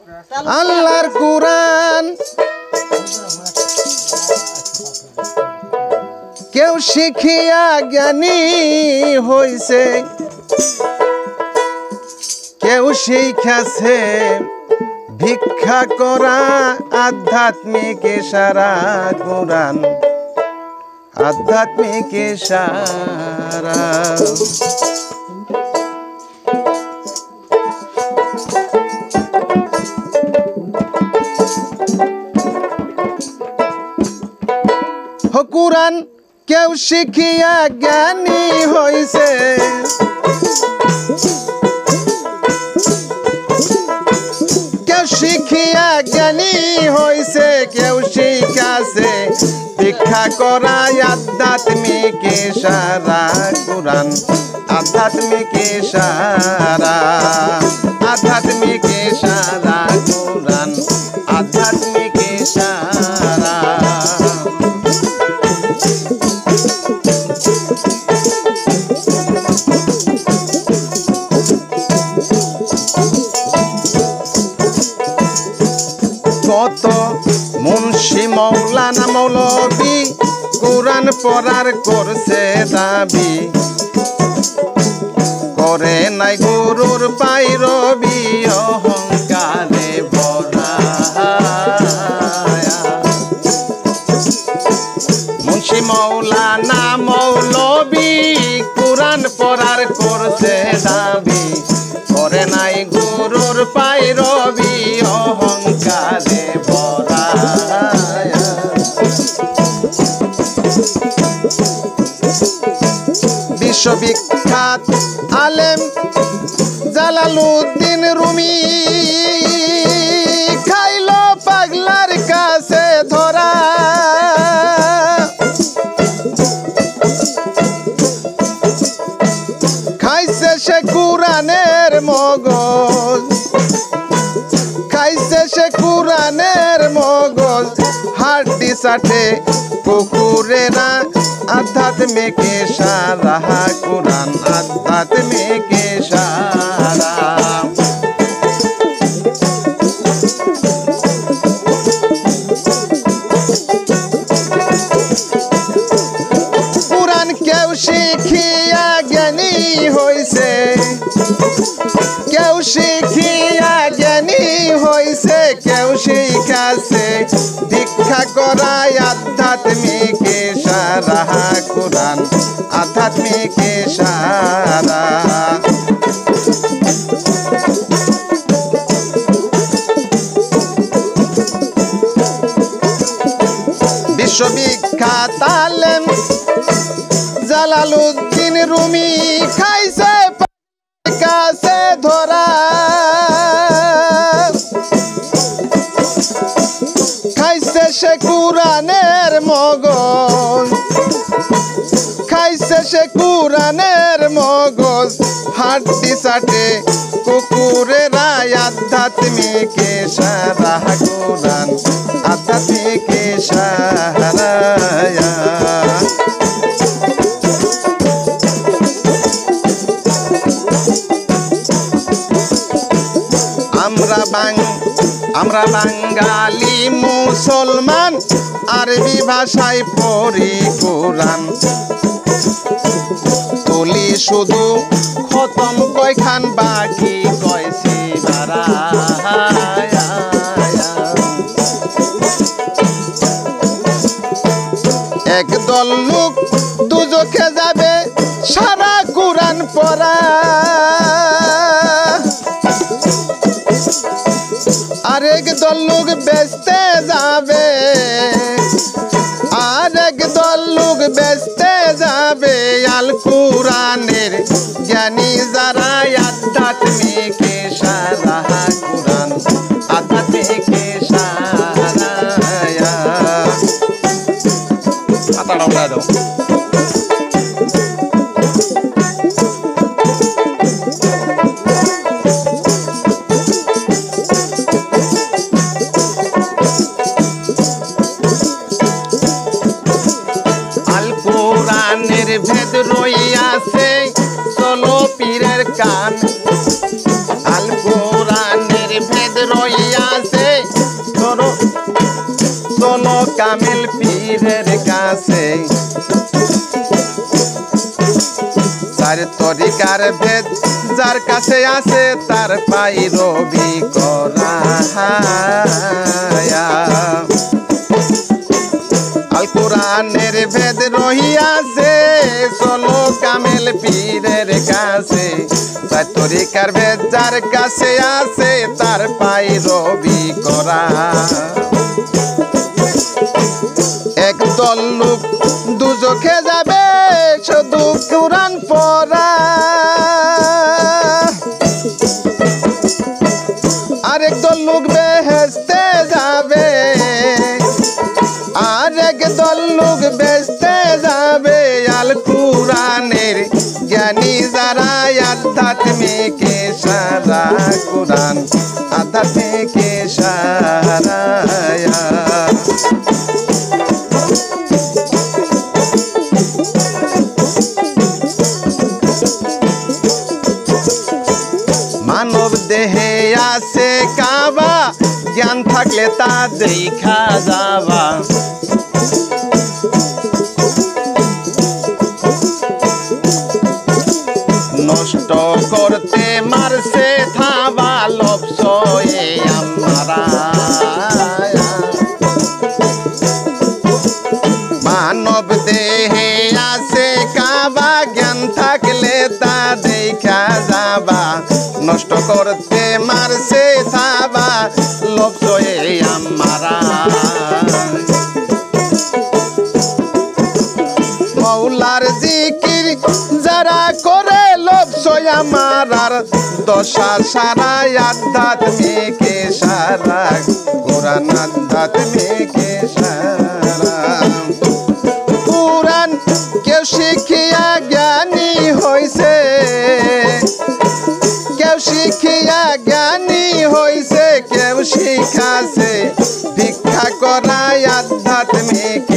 আল্লাহর কুরআন কেউ শিখিয়া জ্ঞানী হইছে, কেউ শিখাছে ভিক্ষা করা আধ্যাত্মিক ইশারা কুরআন আধ্যাত্মিক ইশারা। কুরআন কেউ শিখিয়া জ্ঞানী হইছে, কেউ শিখিয়া জ্ঞানী হইছে, কেউ শিখাছে ভিক্ষা করা আধ্যাত্মিক ইশারা কুরআন আধ্যাত্মিক ইশারা আধ্যাত্মিক ইশারা কুরআন আধ্যাত্মিক ইশারা। কত মুন্সি মৌলানা মৌলবি কুরআন পড়ার করছে দাবি, করে নাই গুরুর পাইরবি অহংকারে ভরা। মুন্সি মৌলানা মৌলবি কুরআন পড়ার করছে দাবি, করে নাই গুরুর পাইরবি অহংকারে ভরা। বিশ্ববিখ্যাত আলেম জালালউদ্দিন রুমি খাইল পাগলার কাছে ধরা। খাইছে সে কুরআনের মগজ, খাইছে সে কুরআনের মগজ, হাড্ডি চাটে কুকুরেরা আধ্যাত্মিক ইশারা কুরআন আধ্যাত্মিক ইশারা। কুরআন কেউ শিখিয়া জ্ঞানী হইছে, কেউ শিখিয়া জ্ঞানী হইছে, কেউ শিখাছে ভিক্ষা করা আধ্যাত্মিক ইশারা কুরআন আধ্যাত্মিক ইশারা। বিশ্ববিখ্যাত আলেম জালালউদ্দিন রুমি খাইছে কাছে ধরা। খাইছে সে কুরআনের মগজ, খাইছে সে কুরআনের মগজ, হাড্ডি চাটে কুকুরেরা আধ্যাত্মিক ইশারা কুরআন আধ্যাত্মিক ইশারা। আমরা বাঙালি মুসলমান আরবি ভাষায় পড়ি কুরআন, তুলি শুধু খতম কয়খান বাকি কয়ছি বারা। একদল লোক দুজখে যাবে সারা কুরআন পড়া, আরেক দল লোক বেচতে যাবে, আরেক দল লোক বেচতে যাবে আল কুরআনের জ্ঞানী যারা আধ্যাত্মিক ইশারা কুরআন আধ্যাত্মিক ইশারা। আতাড়া উড়ায় দাও। ভেদ রইয়াছে চলো পীরের কান, আল কোরআনের ভেদ রইয়া কামিল পীরের কাছে তার তরিকার ভেদ যার কাছে আছে তার পাইরবি করা আল কোরআনের ভেদ রহিয়াছে চলো কামিল পীরের কাছে তার তরিকার ভেদ যার কাছে আছে তার পাইরবি করা একদল লোক দুজখে যাবে শুধু কোরআন পড়া আরেকদল লোক বেহেশতে যাবে আরেকদল লোক বেহেশতে যাবে আল কোরআনের জ্ঞানী যারা আধ্যাত্মিক সারা কোরআন আধ্যাত্মিক সারা মানব দেহে আছে কাবা জ্ঞান থাকলে তা দেখা যাবা নষ্ট করতে মারছে থাবা লপসয়ে আমারা মানব দেহে আছে কাবা জ্ঞান থাকলে তা দেখা যাবা নষ্ট করতে মারছে থাবা লপসয়ে আমারা মৌলার জিকির যারা করে লপসয়ে আমারার দশা সারা আধ্যাত্মিক সারা কোরআন আধ্যাত্মিক সারা কোরআন কেউ শিখিয়া জ্ঞানী হইছে কেউ শিখিয়া জ্ঞানী হইছে কেউ শিখাছে ভিক্ষা করায় আধ্যাত্মিক